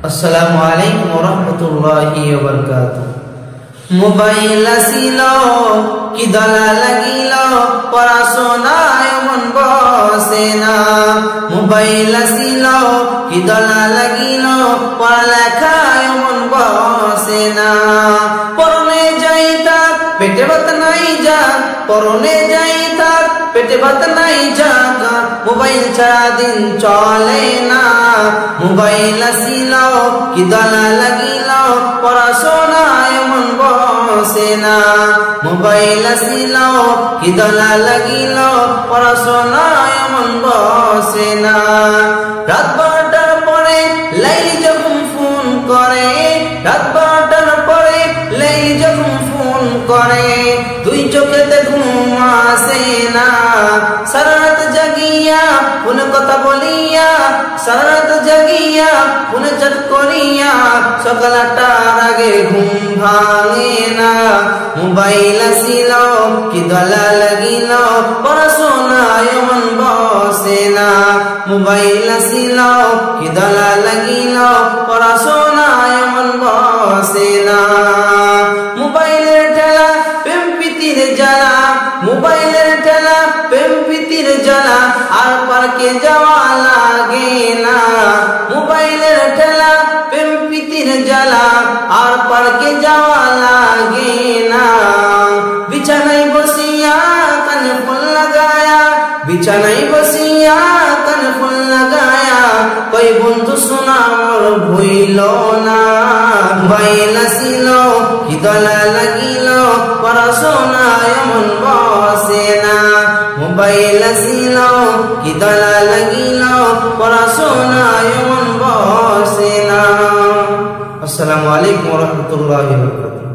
আসসালামু আলাইকুম ওয়া রাহমাতুল্লাহি ওয়া বারাকাতুহু। মোবাইল আসিল কি দলা লাগিল, পড়াশোনায় মন বসে না। মোবাইল আসিল কি দলা লাগিল, পড়ালেখায় মন বসে না। পরনে যাই তাক পেটে ভাত নাই যা, পরনে যাই তাক পেটে ভাত নাই যা, মোবাইল ছাড়া দিন চলে না। মোবাইল আসিল কি দলা লাগিল, পড়াশোনায় মন বসে না। মোবাইল আসিল কি দলা লাগিল, পড়াশোনায় মন বসে না। রাত 12টার পরে লাইলি যখন ফোন করে, রাত 12টার পরে লাইলি যখন ফোন করে, দুই চোখেতে ঘুম আসে না। সারা রাত জাগিয়া কোন কথা বলিয়া, সারা রাত জাগিয়া কোন চট করিয়া, সকাল 8টার আগে ঘুম ভাঙে না। মোবাইল আসিল কি দলা লাগিল, পড়াশোনায় মন বসে না। মোবাইল আসিল কি দলা লাগিল, পড়াশোনায় মন বসে না। মোবাইলের ঠেলা প্রেম প্রীতির জ্বালা, মোবাইলের ঠেলা প্রেম প্রীতির জ্বালা, আর পার্কে যাওয়া লাগে না। মোবাইলের ঠেলা প্রেম প্রীতির জ্বালা, আর পার্কে যাওয়া লাগে না। বিছানায় বসিয়া কানে ফোন লাগায়া, বিছানায় বসিয়া কানে ফোন লাগায়া, কই বন্ধু শোনা মোর ভইল না। মোবাইল আসিল কি দলা লাগিল, পড়াশোনায় মন বসে না। মোবাইল আসিল কি দলা লাগিল, পড়াশোনায় মন বসে না। আসসালামু আলাইকুম ওয়া রাহমাতুল্লাহি ওয়া বারাকাতুহু।